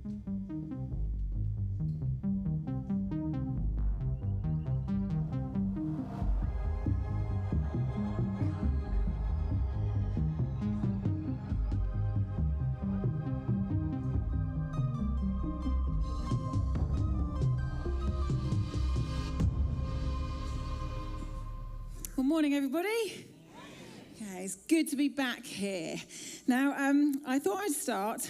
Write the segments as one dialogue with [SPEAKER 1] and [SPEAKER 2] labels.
[SPEAKER 1] Good morning, everybody. Okay, it's good to be back here. Now, I thought I'd start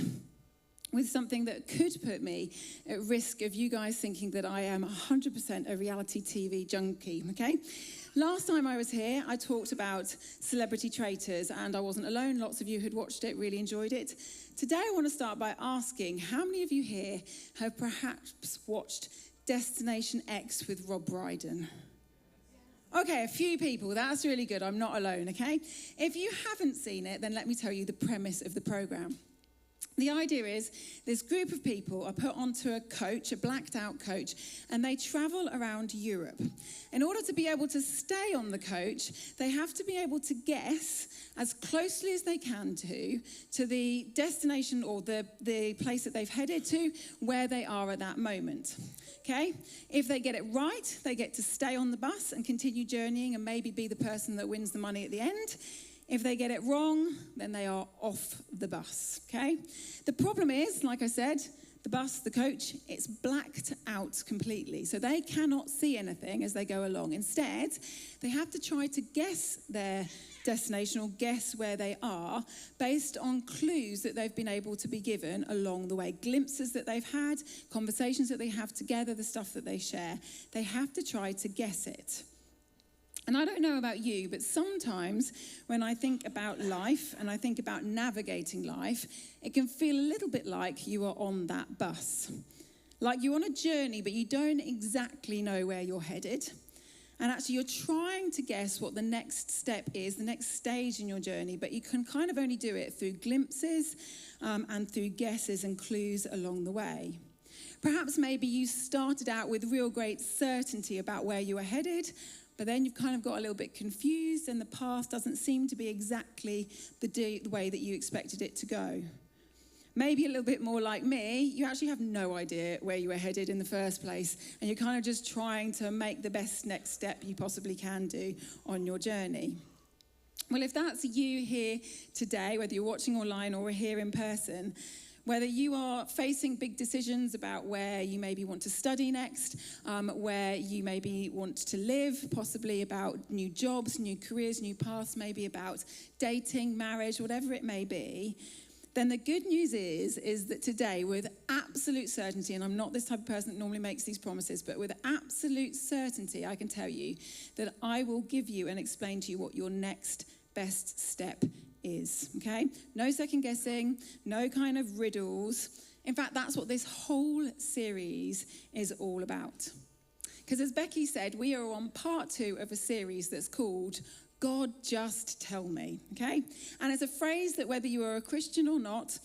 [SPEAKER 1] with something that could put me at risk of you guys thinking that I am 100% a reality TV junkie, okay? Last time I was here, I talked about Celebrity Traitors, and I wasn't alone. Lots of you had watched it, really enjoyed it. Today, I want to start by asking, how many of you here have perhaps watched Destination X with Rob Brydon? Okay, a few people. That's really good. I'm not alone, okay? If you haven't seen it, then let me tell you the premise of the programme. The idea is this group of people are put onto a coach, a blacked out coach, and they travel around Europe. In order to be able to stay on the coach, they have to be able to guess as closely as they can to the destination or the place that they've headed to, where they are at that moment. Okay? If they get it right, they get to stay on the bus and continue journeying and maybe be the person that wins the money at the end. If they get it wrong, then they are off the bus, okay? The problem is, like I said, the bus, the coach, it's blacked out completely. So they cannot see anything as they go along. Instead, they have to try to guess their destination or guess where they are based on clues that they've been able to be given along the way. Glimpses that they've had, conversations that they have together, the stuff that they share. They have to try to guess it. And I don't know about you, but sometimes when I think about life and I think about navigating life, it can feel a little bit like you are on that bus. Like you're on a journey, but you don't exactly know where you're headed. And actually you're trying to guess what the next step is, the next stage in your journey, but you can kind of only do it through glimpses and through guesses and clues along the way. Perhaps maybe you started out with real great certainty about where you were headed, but then you've kind of got a little bit confused and the path doesn't seem to be exactly the way that you expected it to go. Maybe a little bit more like me, you actually have no idea where you were headed in the first place, and you're kind of just trying to make the best next step you possibly can do on your journey. Well, if that's you here today, whether you're watching online or here in person, whether you are facing big decisions about where you maybe want to study next, where you maybe want to live, possibly about new jobs, new careers, new paths, maybe about dating, marriage, whatever it may be, then the good news is that today, with absolute certainty, and I'm not this type of person that normally makes these promises, but with absolute certainty, I can tell you that I will give you and explain to you what your next best step is, okay? No second guessing, no kind of riddles. In fact, that's what this whole series is all about. Because as Becky said, we are on part 2 of a series that's called God Just Tell Me, okay? And it's a phrase that whether you are a Christian or not,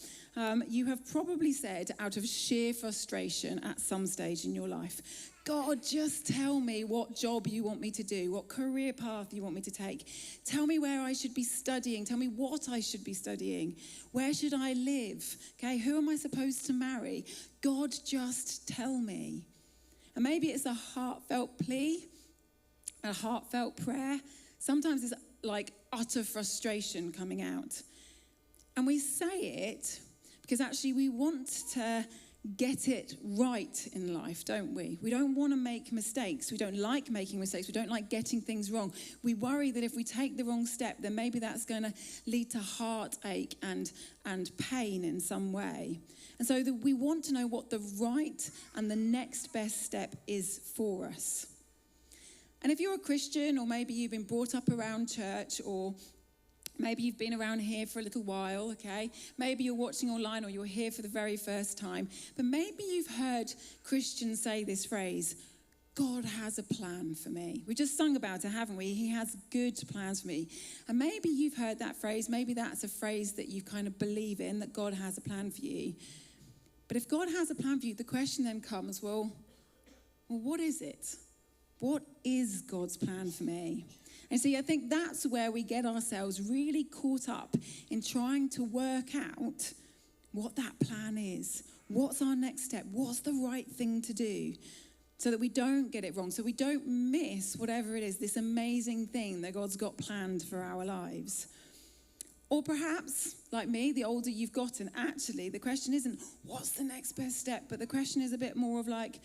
[SPEAKER 1] you have probably said out of sheer frustration at some stage in your life. God, just tell me what job you want me to do, what career path you want me to take. Tell me where I should be studying. Tell me what I should be studying. Where should I live? Okay, who am I supposed to marry? God, just tell me. And maybe it's a heartfelt plea, a heartfelt prayer. Sometimes it's like utter frustration coming out. And we say it because actually we want to get it right in life, don't we? We don't want to make mistakes. We don't like making mistakes. We don't like getting things wrong. We worry that if we take the wrong step, then maybe that's going to lead to heartache and pain in some way. And so we want to know what the right and the next best step is for us. And if you're a Christian, or maybe you've been brought up around church, or maybe you've been around here for a little while, okay? Maybe you're watching online or you're here for the very first time. But maybe you've heard Christians say this phrase, God has a plan for me. We just sung about it, haven't we? He has good plans for me. And maybe you've heard that phrase. Maybe that's a phrase that you kind of believe in, that God has a plan for you. But if God has a plan for you, the question then comes, well, what is it? What is God's plan for me? And see, I think that's where we get ourselves really caught up in trying to work out what that plan is. What's our next step? What's the right thing to do? So that we don't get it wrong, so we don't miss whatever it is, this amazing thing that God's got planned for our lives. Or perhaps, like me, the older you've gotten, actually, the question isn't, what's the next best step? But the question is a bit more of like,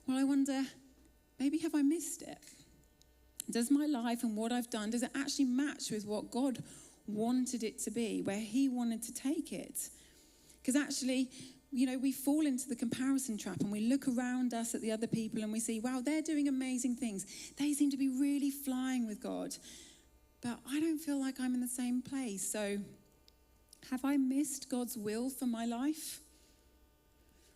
[SPEAKER 1] well, I wonder, maybe have I missed it? Does my life and what I've done, does it actually match with what God wanted it to be, where he wanted to take it? Because actually, we fall into the comparison trap and we look around us at the other people and we see, wow, they're doing amazing things. They seem to be really flying with God. But I don't feel like I'm in the same place. So have I missed God's will for my life?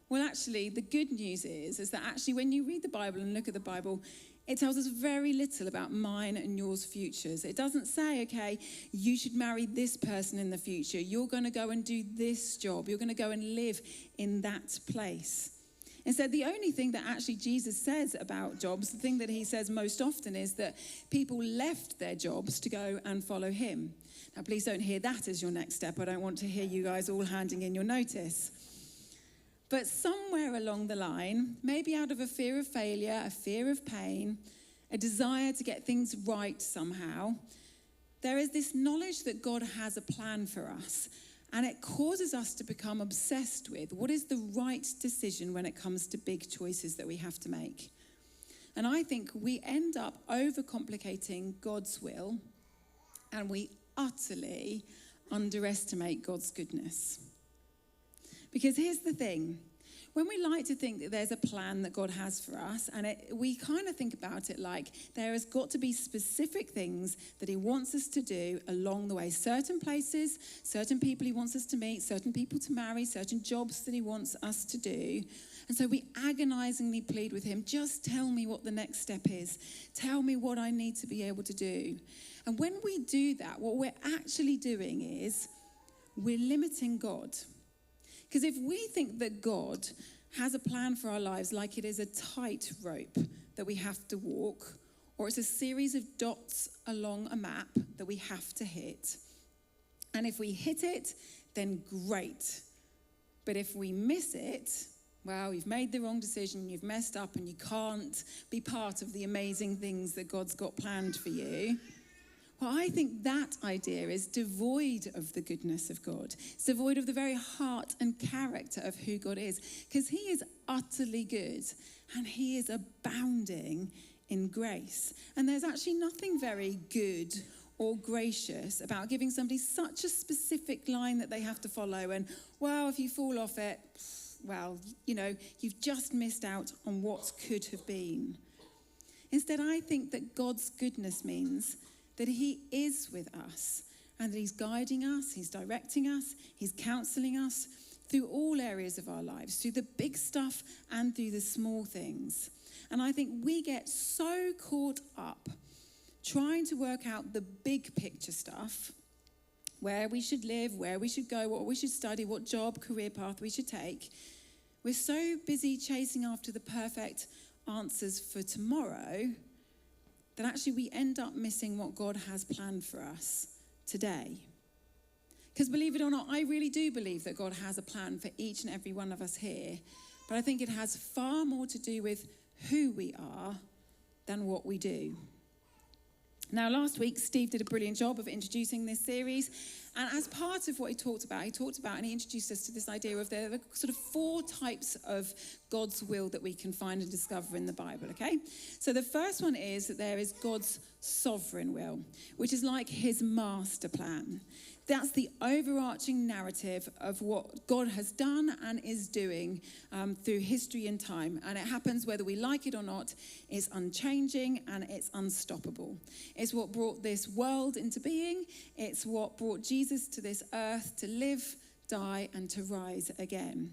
[SPEAKER 1] Well, actually, the good news is that actually when you read the Bible and look at the Bible, it tells us very little about mine and yours futures. It doesn't say, okay, you should marry this person in the future. You're going to go and do this job. You're going to go and live in that place. Instead, the only thing that actually Jesus says about jobs, the thing that he says most often is that people left their jobs to go and follow him. Now, please don't hear that as your next step. I don't want to hear you guys all handing in your notice. But somewhere along the line, maybe out of a fear of failure, a fear of pain, a desire to get things right somehow, there is this knowledge that God has a plan for us. And it causes us to become obsessed with what is the right decision when it comes to big choices that we have to make. And I think we end up overcomplicating God's will, and we utterly underestimate God's goodness. Because here's the thing, when we like to think that there's a plan that God has for us, and we kind of think about it like there has got to be specific things that he wants us to do along the way. Certain places, certain people he wants us to meet, certain people to marry, certain jobs that he wants us to do. And so we agonizingly plead with him, just tell me what the next step is. Tell me what I need to be able to do. And when we do that, what we're actually doing is we're limiting God. Because if we think that God has a plan for our lives like it is a tightrope that we have to walk, or it's a series of dots along a map that we have to hit, and if we hit it, then great. But if we miss it, well, you've made the wrong decision, you've messed up, and you can't be part of the amazing things that God's got planned for you. Well, I think that idea is devoid of the goodness of God. It's devoid of the very heart and character of who God is, because he is utterly good and he is abounding in grace. And there's actually nothing very good or gracious about giving somebody such a specific line that they have to follow. And, well, if you fall off it, well, you've just missed out on what could have been. Instead, I think that God's goodness means that he is with us and that he's guiding us, he's directing us, he's counseling us through all areas of our lives, through the big stuff and through the small things. And I think we get so caught up trying to work out the big picture stuff, where we should live, where we should go, what we should study, what job, career path we should take. We're so busy chasing after the perfect answers for tomorrow that actually we end up missing what God has planned for us today. Because believe it or not, I really do believe that God has a plan for each and every one of us here. But I think it has far more to do with who we are than what we do. Now, last week, Steve did a brilliant job of introducing this series. And as part of what he talked about and he introduced us to this idea of there are sort of 4 types of God's will that we can find and discover in the Bible, okay? So the first one is that there is God's sovereign will, which is like his master plan. That's the overarching narrative of what God has done and is doing through history and time. And it happens whether we like it or not. It's unchanging and it's unstoppable. It's what brought this world into being. It's what brought Jesus to this earth to live, die, and to rise again.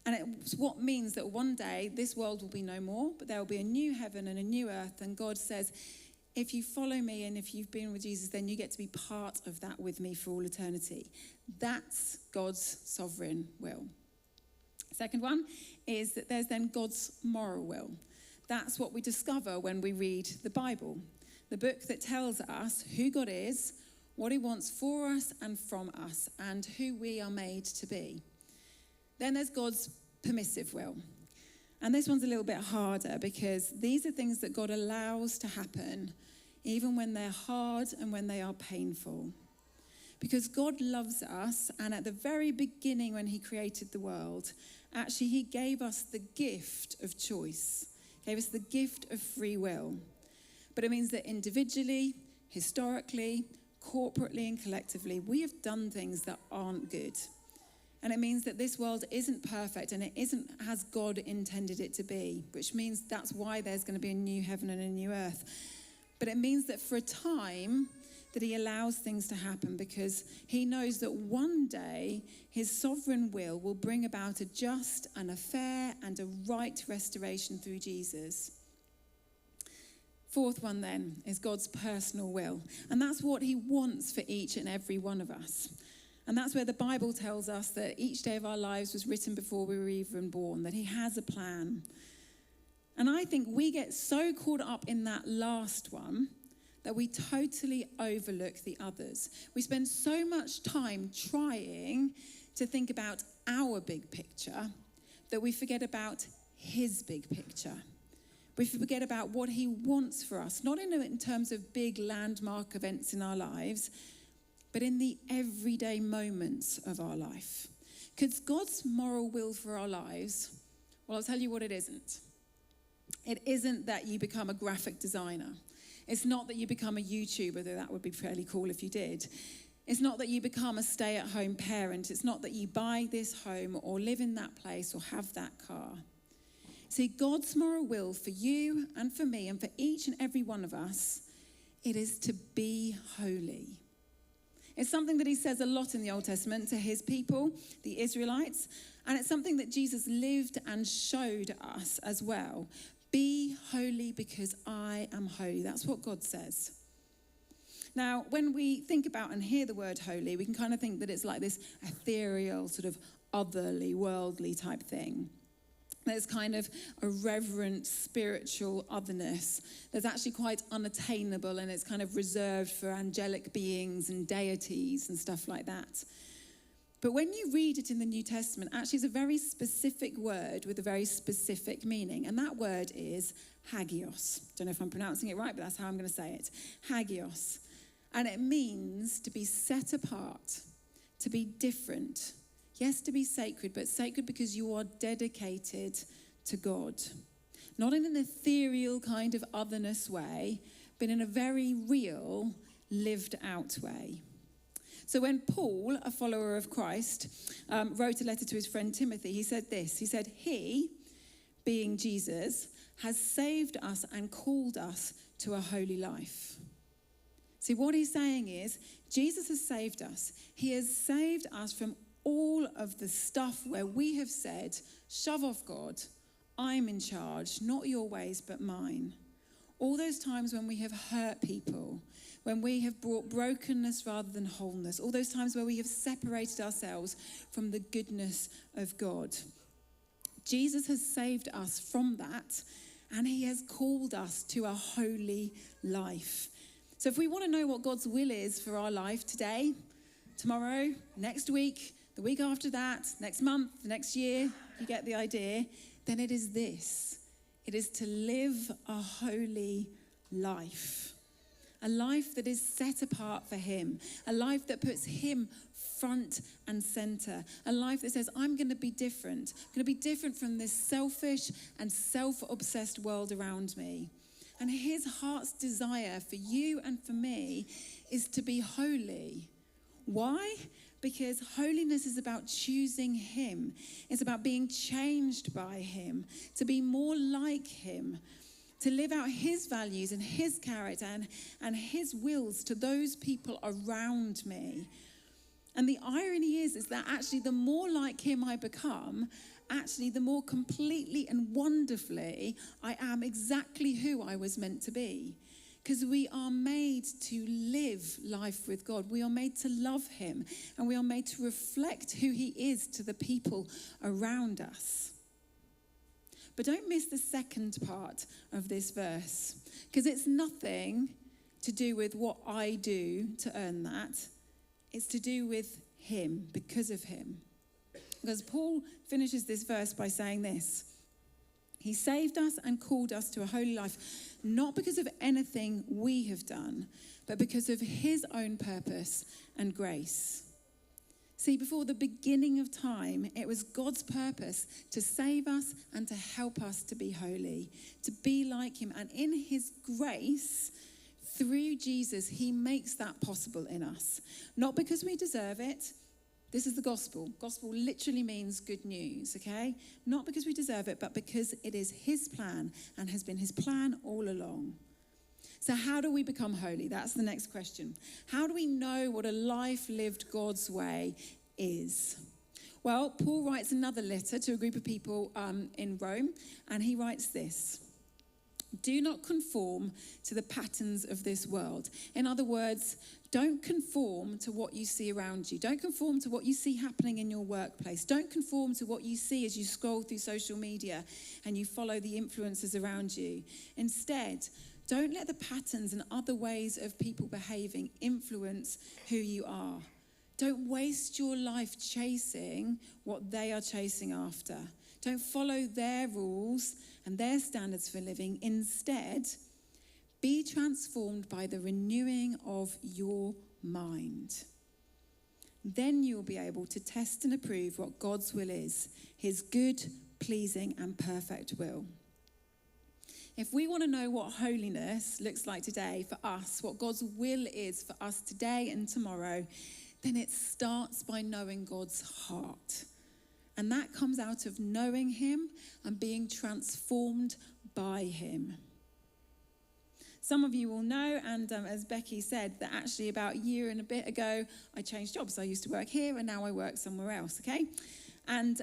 [SPEAKER 1] And it's what means that one day this world will be no more, but there will be a new heaven and a new earth. And God says, if you follow me and if you've been with Jesus, then you get to be part of that with me for all eternity. That's God's sovereign will. Second one is that there's then God's moral will. That's what we discover when we read the Bible, the book that tells us who God is, what he wants for us and from us, and who we are made to be. Then there's God's permissive will. And this one's a little bit harder because these are things that God allows to happen even when they're hard and when they are painful. Because God loves us, and at the very beginning when he created the world, actually he gave us the gift of choice, gave us the gift of free will. But it means that individually, historically, corporately and collectively, we have done things that aren't good. And it means that this world isn't perfect and it isn't as God intended it to be, which means that's why there's going to be a new heaven and a new earth. But it means that for a time that he allows things to happen because he knows that one day his sovereign will bring about a just and a fair and a right restoration through Jesus. Fourth one then is God's personal will. And that's what he wants for each and every one of us. And that's where the Bible tells us that each day of our lives was written before we were even born, that he has a plan. And I think we get so caught up in that last one that we totally overlook the others. We spend so much time trying to think about our big picture that we forget about his big picture. We forget about what he wants for us, not in terms of big landmark events in our lives, but in the everyday moments of our life. Because God's moral will for our lives, well, I'll tell you what it isn't. It isn't that you become a graphic designer. It's not that you become a YouTuber, though that would be fairly cool if you did. It's not that you become a stay-at-home parent. It's not that you buy this home or live in that place or have that car. See, God's moral will for you and for me and for each and every one of us, it is to be holy. It's something that he says a lot in the Old Testament to his people, the Israelites, and it's something that Jesus lived and showed us as well. Be holy because I am holy. That's what God says. Now, when we think about and hear the word holy, we can kind of think that it's like this ethereal, sort of otherly, worldly type thing. There's kind of a reverent spiritual otherness that's actually quite unattainable, and it's kind of reserved for angelic beings and deities and stuff like that. But when you read it in the New Testament, actually it's a very specific word with a very specific meaning, and that word is hagios. Don't know if I'm pronouncing it right, but that's how I'm going to say it. Hagios. And it means to be set apart, to be different. Yes, to be sacred, but sacred because you are dedicated to God. Not in an ethereal kind of otherness way, but in a very real, lived out way. So when Paul, a follower of Christ, wrote a letter to his friend Timothy, he said this. He said, he, being Jesus, has saved us and called us to a holy life. See, what he's saying is, Jesus has saved us. He has saved us from all of the stuff where we have said, shove off God, I'm in charge, not your ways but mine. All those times when we have hurt people, when we have brought brokenness rather than wholeness, all those times where we have separated ourselves from the goodness of God. Jesus has saved us from that, and he has called us to a holy life. So if we want to know what God's will is for our life today, tomorrow, next week, the week after that, next month, next year, you get the idea, then it is this. It is to live a holy life. A life that is set apart for him. A life that puts him front and center. A life that says, I'm going to be different. I'm going to be different from this selfish and self-obsessed world around me. And his heart's desire for you and for me is to be holy. Why? Because holiness is about choosing him. It's about being changed by him, to be more like him, to live out his values and his character and his wills to those people around me. And the irony is that actually the more like him I become, actually the more completely and wonderfully I am exactly who I was meant to be. Because we are made to live life with God. We are made to love him. And we are made to reflect who he is to the people around us. But don't miss the second part of this verse. Because it's nothing to do with what I do to earn that. It's to do with him, because of him. Because Paul finishes this verse by saying this. He saved us and called us to a holy life, not because of anything we have done, but because of his own purpose and grace. See, before the beginning of time, it was God's purpose to save us and to help us to be holy, to be like him. And in his grace, through Jesus, he makes that possible in us. Not because we deserve it. This is the gospel. Gospel literally means good news, okay? Not because we deserve it, but because it is his plan and has been his plan all along. So how do we become holy? That's the next question. How do we know what a life lived God's way is? Well, Paul writes another letter to a group of people in Rome, and he writes this. Do not conform to the patterns of this world. In other words, don't conform to what you see around you. Don't conform to what you see happening in your workplace. Don't conform to what you see as you scroll through social media and you follow the influencers around you. Instead, don't let the patterns and other ways of people behaving influence who you are. Don't waste your life chasing what they are chasing after. Don't follow their rules and their standards for living. Instead, be transformed by the renewing of your mind. Then you will be able to test and approve what God's will is, his good, pleasing, and perfect will. If we want to know what holiness looks like today for us, what God's will is for us today and tomorrow, then it starts by knowing God's heart. And that comes out of knowing him and being transformed by him. Some of you will know, and as Becky said, that actually about a year and a bit ago, I changed jobs. I used to work here and now I work somewhere else, okay? And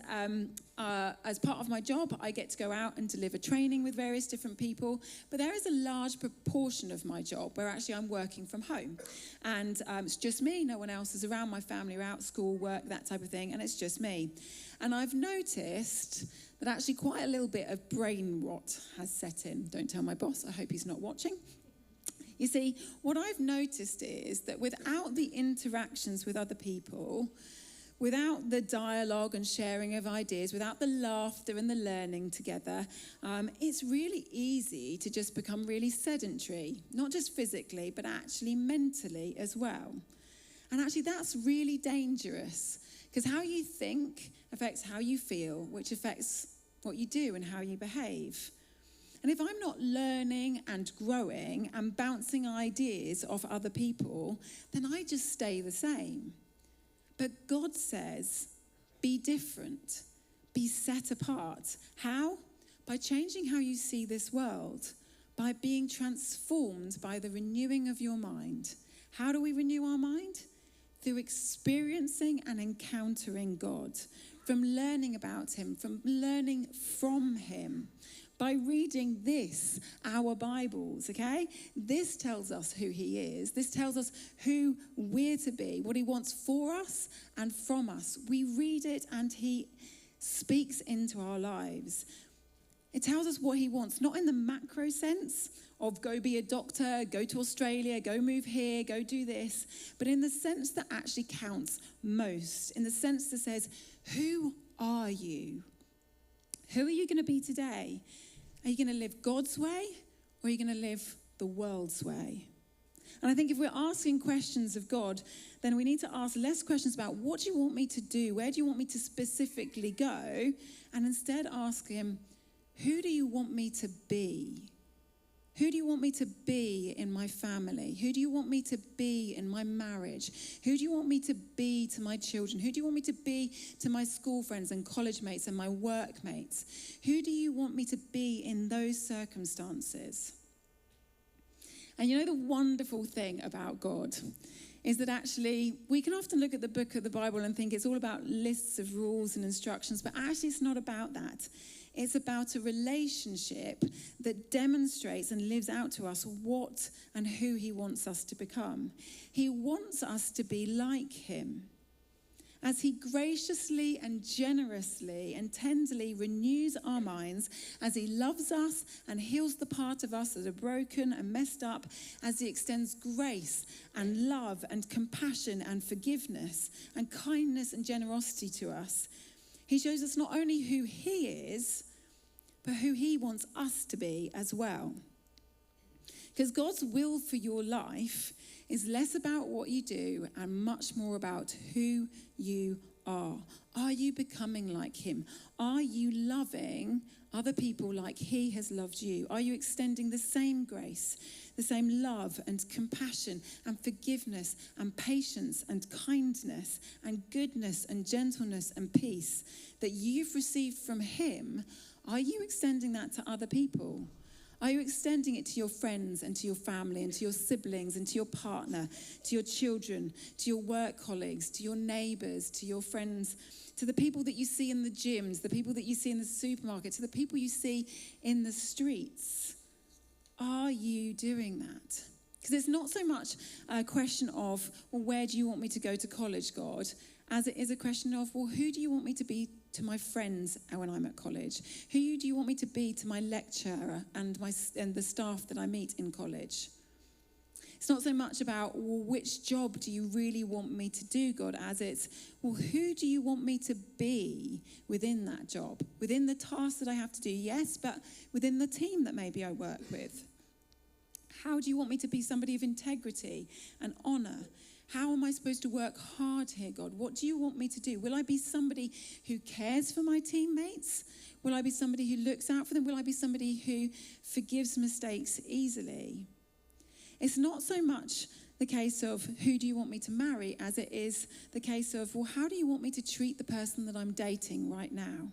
[SPEAKER 1] as part of my job, I get to go out and deliver training with various different people. But there is a large proportion of my job where actually I'm working from home. And it's just me. No one else is around. My family are out, school, work, that type of thing. And it's just me. And I've noticed that actually quite a little bit of brain rot has set in. Don't tell my boss. I hope he's not watching. You see, what I've noticed is that without the interactions with other people, without the dialogue and sharing of ideas, without the laughter and the learning together, it's really easy to just become really sedentary, not just physically, but actually mentally as well. And actually that's really dangerous because how you think affects how you feel, which affects what you do and how you behave. And if I'm not learning and growing and bouncing ideas off other people, then I just stay the same. But God says, be different, be set apart. How? By changing how you see this world, by being transformed by the renewing of your mind. How do we renew our mind? Through experiencing and encountering God, from learning about him, from learning from him. By reading this, our Bibles, okay? This tells us who he is. This tells us who we're to be, what he wants for us and from us. We read it and he speaks into our lives. It tells us what he wants, not in the macro sense of go be a doctor, go to Australia, go move here, go do this, but in the sense that actually counts most, in the sense that says, who are you? Who are you going to be today? Are you going to live God's way or are you going to live the world's way? And I think if we're asking questions of God, then we need to ask less questions about what do you want me to do? Where do you want me to specifically go? And instead ask him, who do you want me to be? Who do you want me to be in my family? Who do you want me to be in my marriage? Who do you want me to be to my children? Who do you want me to be to my school friends and college mates and my workmates? Who do you want me to be in those circumstances? And you know the wonderful thing about God is that actually we can often look at the book of the Bible and think it's all about lists of rules and instructions, but actually it's not about that. It's about a relationship that demonstrates and lives out to us what and who he wants us to become. He wants us to be like him. As he graciously and generously and tenderly renews our minds, as he loves us and heals the part of us that are broken and messed up, as he extends grace and love and compassion and forgiveness and kindness and generosity to us, He shows us not only who he is, but who he wants us to be as well. Because God's will for your life is less about what you do and much more about who you are. Are you becoming like him? Are you loving other people like he has loved you? Are you extending the same grace, the same love and compassion and forgiveness and patience and kindness and goodness and gentleness and peace that you've received from him? Are you extending that to other people? Are you extending it to your friends and to your family and to your siblings and to your partner, to your children, to your work colleagues, to your neighbours, to your friends, to the people that you see in the gyms, the people that you see in the supermarket, to the people you see in the streets? Are you doing that? Because it's not so much a question of, well, where do you want me to go to college, God? As it is a question of, well, who do you want me to be to my friends when I'm at college? Who do you want me to be to my lecturer and the staff that I meet in college? It's not so much about, well, which job do you really want me to do, God, as it's, well, who do you want me to be within that job? Within the tasks that I have to do, yes, but within the team that maybe I work with. How do you want me to be somebody of integrity and honour? How am I supposed to work hard here, God? What do you want me to do? Will I be somebody who cares for my teammates? Will I be somebody who looks out for them? Will I be somebody who forgives mistakes easily? It's not so much the case of who do you want me to marry as it is the case of, well, how do you want me to treat the person that I'm dating right now?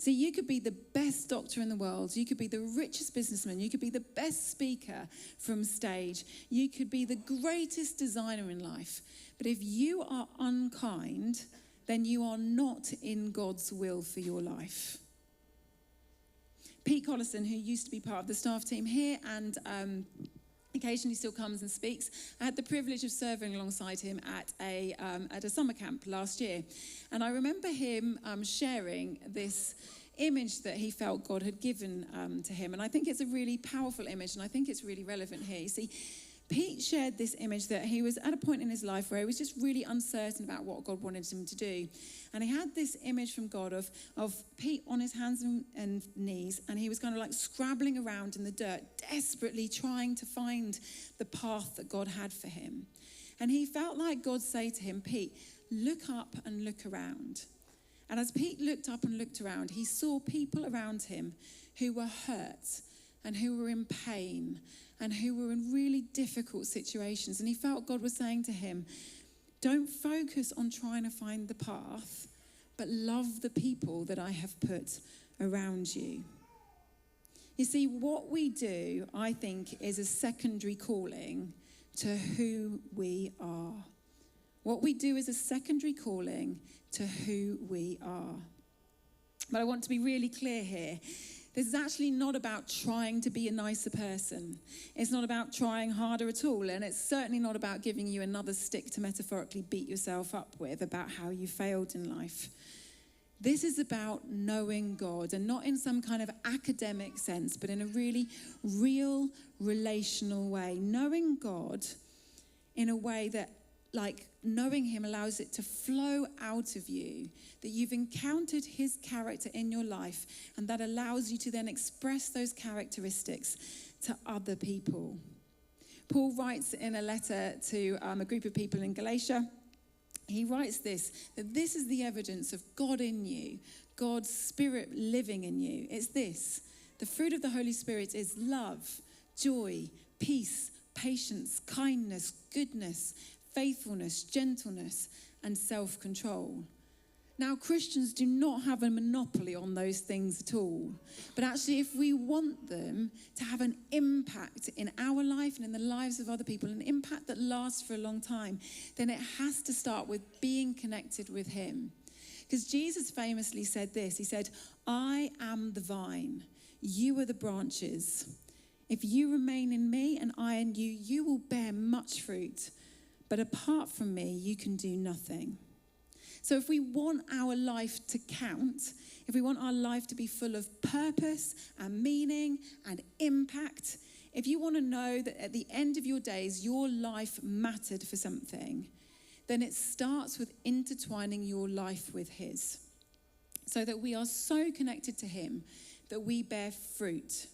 [SPEAKER 1] See, you could be the best doctor in the world. You could be the richest businessman. You could be the best speaker from stage. You could be the greatest designer in life. But if you are unkind, then you are not in God's will for your life. Pete Collison, who used to be part of the staff team here and occasionally still comes and speaks. I had the privilege of serving alongside him at a summer camp last year. And I remember him sharing this image that he felt God had given to him. And I think it's a really powerful image, and I think it's really relevant here. You see, Pete shared this image that he was at a point in his life where he was just really uncertain about what God wanted him to do. And he had this image from God of Pete on his hands and knees, and he was kind of like scrabbling around in the dirt, desperately trying to find the path that God had for him. And he felt like God say to him, Pete, look up and look around. And as Pete looked up and looked around, he saw people around him who were hurt and who were in pain and who were in really difficult situations. And he felt God was saying to him, don't focus on trying to find the path, but love the people that I have put around you. You see, what we do, I think, is a secondary calling to who we are. What we do is a secondary calling to who we are. But I want to be really clear here. This is actually not about trying to be a nicer person. It's not about trying harder at all. And it's certainly not about giving you another stick to metaphorically beat yourself up with about how you failed in life. This is about knowing God, and not in some kind of academic sense, but in a really real relational way. Knowing God in a way that, like, knowing him allows it to flow out of you, that you've encountered his character in your life, and that allows you to then express those characteristics to other people. Paul writes in a letter to a group of people in Galatia, he writes that this is the evidence of God in you, God's Spirit living in you. It's this: the fruit of the Holy Spirit is love, joy, peace, patience, kindness, goodness, faithfulness, gentleness, and self-control. Now, Christians do not have a monopoly on those things at all. But actually, if we want them to have an impact in our life and in the lives of other people, an impact that lasts for a long time, then it has to start with being connected with him. Because Jesus famously said this. He said, I am the vine, you are the branches. If you remain in me and I in you, you will bear much fruit. But apart from me, you can do nothing. So if we want our life to count, if we want our life to be full of purpose and meaning and impact, if you want to know that at the end of your days, your life mattered for something, then it starts with intertwining your life with his. so that we are so connected to him that we bear fruit.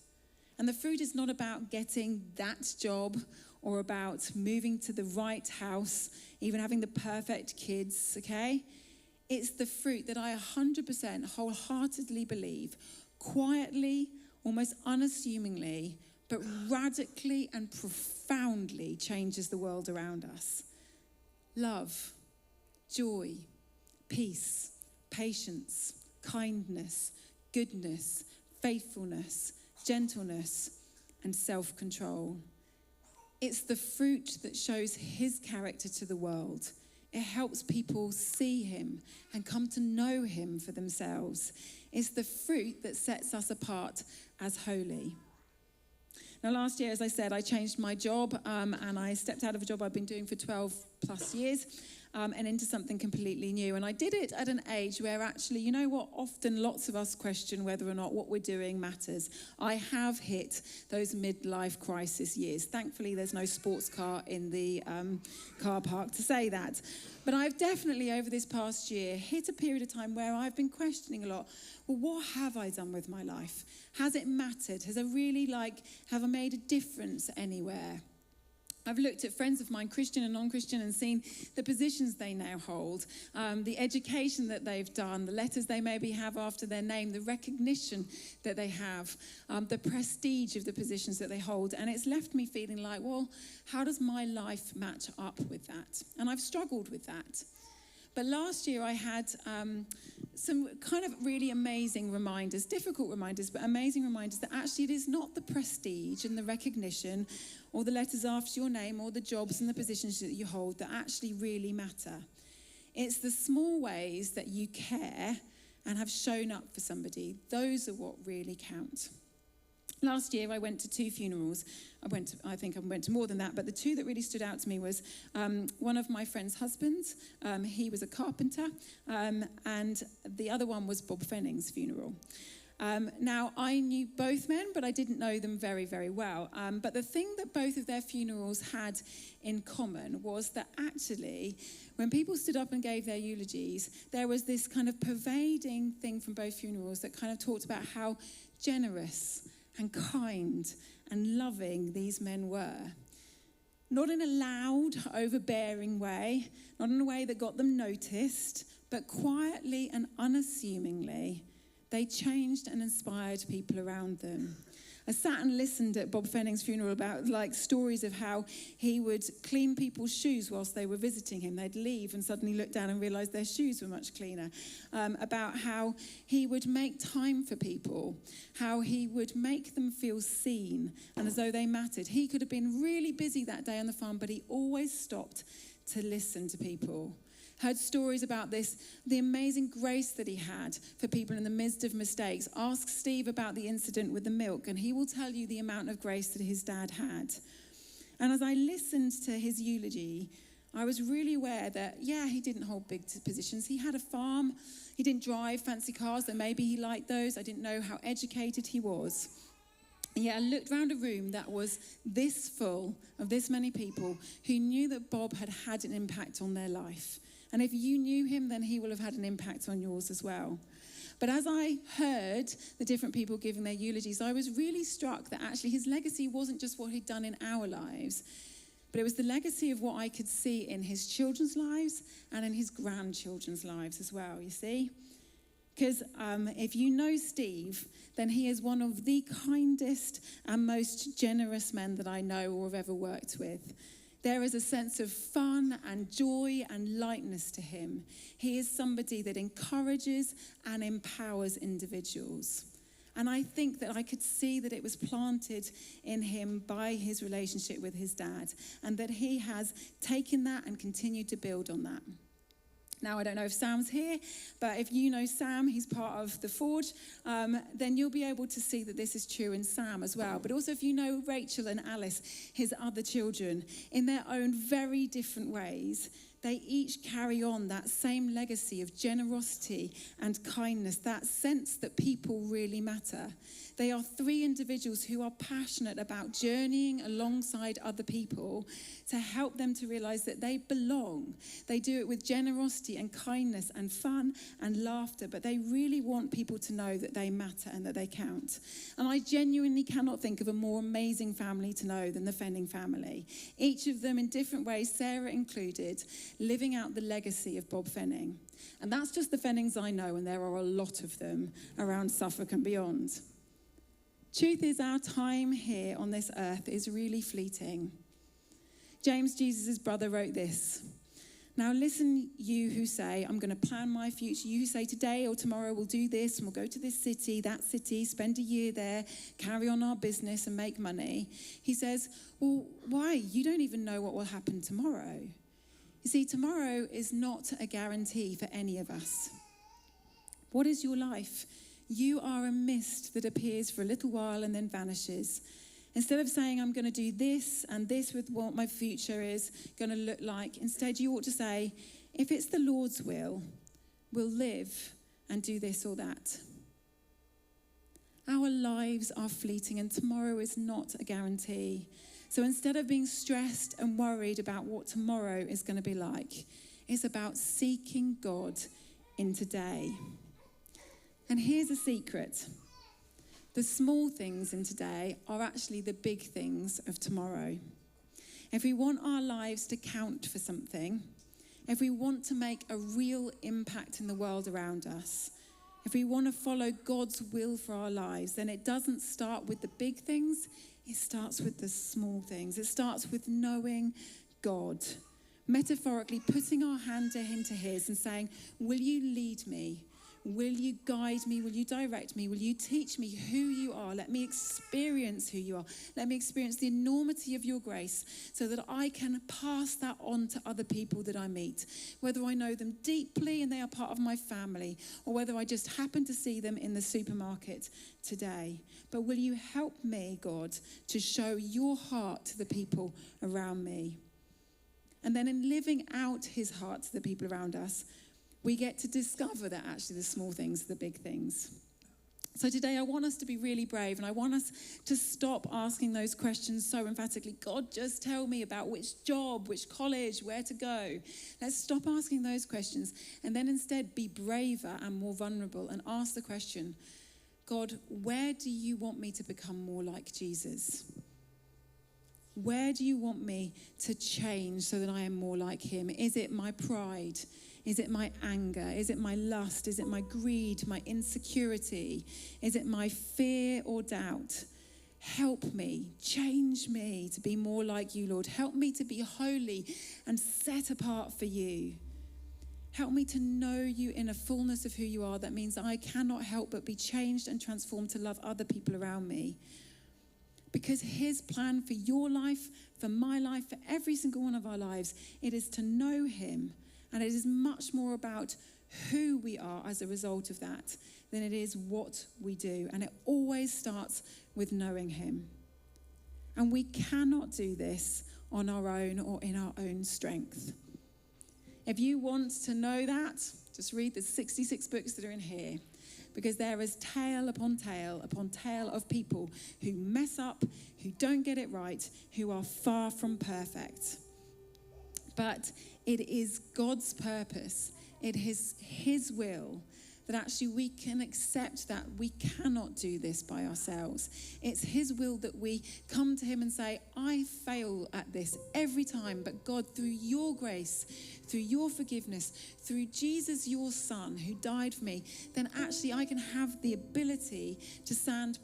[SPEAKER 1] And the fruit is not about getting that job or about moving to the right house, even having the perfect kids, okay? It's the fruit that I 100% wholeheartedly believe, quietly, almost unassumingly, but radically and profoundly changes the world around us. Love, joy, peace, patience, kindness, goodness, faithfulness, gentleness, and self-control. It's the fruit that shows his character to the world. It helps people see him and come to know him for themselves. It's the fruit that sets us apart as holy. Now, last year, as I said, I changed my job and I stepped out of a job I've been doing for 12 plus years and into something completely new. And I did it at an age where actually, you know what, often lots of us question whether or not what we're doing matters. I have hit those midlife crisis years. Thankfully, there's no sports car in the car park to say that. But I've definitely, over this past year, hit a period of time where I've been questioning a lot. Well, what have I done with my life? Has it mattered? Has I really, have I made a difference anywhere? I've looked at friends of mine, Christian and non-Christian, and seen the positions they now hold, the education that they've done, the letters they maybe have after their name, the recognition that they have, the prestige of the positions that they hold. And it's left me feeling like, well, how does my life match up with that? And I've struggled with that. But last year I had some kind of really amazing reminders, difficult reminders, but amazing reminders that actually it is not the prestige and the recognition or the letters after your name or the jobs and the positions that you hold that actually really matter. It's the small ways that you care and have shown up for somebody. Those are what really count. Last year, I went to 2 funerals. I think I went to more than that, but the 2 that really stood out to me was one of my friend's husbands. He was a carpenter, and the other one was Bob Fenning's funeral. Now, I knew both men, but I didn't know them very, very well. But the thing that both of their funerals had in common was that actually, when people stood up and gave their eulogies, there was this kind of pervading thing from both funerals that kind of talked about how generous and kind and loving these men were. Not in a loud, overbearing way, not in a way that got them noticed, but quietly and unassumingly, they changed and inspired people around them. I sat and listened at Bob Fenning's funeral about stories of how he would clean people's shoes whilst they were visiting him. They'd leave and suddenly look down and realise their shoes were much cleaner. About how he would make time for people, how he would make them feel seen and as though they mattered. He could have been really busy that day on the farm, but he always stopped to listen to people. Heard stories about this, the amazing grace that he had for people in the midst of mistakes. Ask Steve about the incident with the milk, and he will tell you the amount of grace that his dad had. And as I listened to his eulogy, I was really aware that, he didn't hold big positions. He had a farm. He didn't drive fancy cars, though maybe he liked those. I didn't know how educated he was. And yet I looked around a room that was this full of this many people who knew that Bob had had an impact on their life. And if you knew him, then he will have had an impact on yours as well. But as I heard the different people giving their eulogies, I was really struck that actually his legacy wasn't just what he'd done in our lives, but it was the legacy of what I could see in his children's lives and in his grandchildren's lives as well, you see? Because if you know Steve, then he is one of the kindest and most generous men that I know or have ever worked with. There is a sense of fun and joy and lightness to him. He is somebody that encourages and empowers individuals. And I think that I could see that it was planted in him by his relationship with his dad, and that he has taken that and continued to build on that. Now, I don't know if Sam's here, but if you know Sam, he's part of the Forge, then you'll be able to see that this is true in Sam as well. But also if you know Rachel and Alice, his other children, in their own very different ways, they each carry on that same legacy of generosity and kindness, that sense that people really matter. They are three individuals who are passionate about journeying alongside other people to help them to realize that they belong. They do it with generosity and kindness and fun and laughter, but they really want people to know that they matter and that they count. And I genuinely cannot think of a more amazing family to know than the Fenning family. Each of them in different ways, Sarah included, living out the legacy of Bob Fenning. And that's just the Fennings I know, and there are a lot of them around Suffolk and beyond. Truth is, our time here on this earth is really fleeting. James, Jesus' brother, wrote this. Now listen, you who say, I'm going to plan my future. You who say today or tomorrow we'll do this and we'll go to this city, that city, spend a year there, carry on our business and make money. He says, well, why? You don't even know what will happen tomorrow. You see, tomorrow is not a guarantee for any of us. What is your life? You are a mist that appears for a little while and then vanishes. Instead of saying, I'm going to do this and this with what my future is going to look like, instead you ought to say, if it's the Lord's will, we'll live and do this or that. Our lives are fleeting and tomorrow is not a guarantee. So instead of being stressed and worried about what tomorrow is going to be like, it's about seeking God in today. And here's a secret. The small things in today are actually the big things of tomorrow. If we want our lives to count for something, if we want to make a real impact in the world around us, if we want to follow God's will for our lives, then it doesn't start with the big things, it starts with the small things. It starts with knowing God, metaphorically putting our hand into his and saying, will you lead me? Will you guide me? Will you direct me? Will you teach me who you are? Let me experience who you are. Let me experience the enormity of your grace so that I can pass that on to other people that I meet, whether I know them deeply and they are part of my family, or whether I just happen to see them in the supermarket today. But will you help me, God, to show your heart to the people around me? And then in living out his heart to the people around us, we get to discover that actually the small things are the big things. So today I want us to be really brave, and I want us to stop asking those questions so emphatically. God, just tell me about which job, which college, where to go. Let's stop asking those questions and then instead be braver and more vulnerable and ask the question, God, where do you want me to become more like Jesus? Where do you want me to change so that I am more like him? Is it my pride? Is it my anger? Is it my lust? Is it my greed, my insecurity? Is it my fear or doubt? Help me, change me to be more like you, Lord. Help me to be holy and set apart for you. Help me to know you in a fullness of who you are. That means I cannot help but be changed and transformed to love other people around me. Because his plan for your life, for my life, for every single one of our lives, it is to know him. And it is much more about who we are as a result of that than it is what we do. And it always starts with knowing him. And we cannot do this on our own or in our own strength. If you want to know that, just read the 66 books that are in here. Because there is tale upon tale of people who mess up, who don't get it right, who are far from perfect. But it is God's purpose, it is his will, that actually we can accept that we cannot do this by ourselves. It's his will that we come to him and say, I fail at this every time, but God, through your grace, through your forgiveness, through Jesus, your son, who died for me, then actually I can have the ability to stand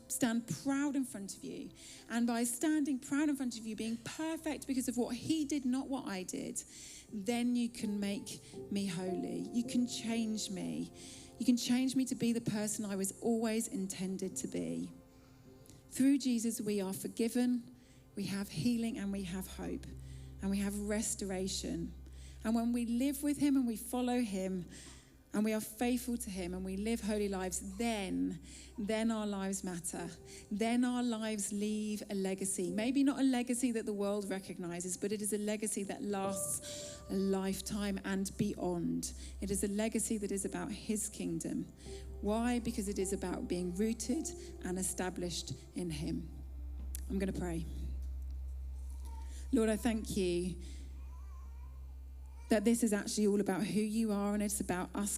[SPEAKER 1] proud in front of you. And by standing proud in front of you, being perfect because of what he did, not what I did, then you can make me holy. You can change me. You can change me to be the person I was always intended to be. Through Jesus, we are forgiven, we have healing, and we have hope, and we have restoration. And when we live with him and we follow him, and we are faithful to him and we live holy lives, then our lives matter. Then our lives leave a legacy. Maybe not a legacy that the world recognizes, but it is a legacy that lasts a lifetime and beyond. It is a legacy that is about his kingdom. Why? Because it is about being rooted and established in him. I'm going to pray. Lord, I thank you that this is actually all about who you are, and it's about us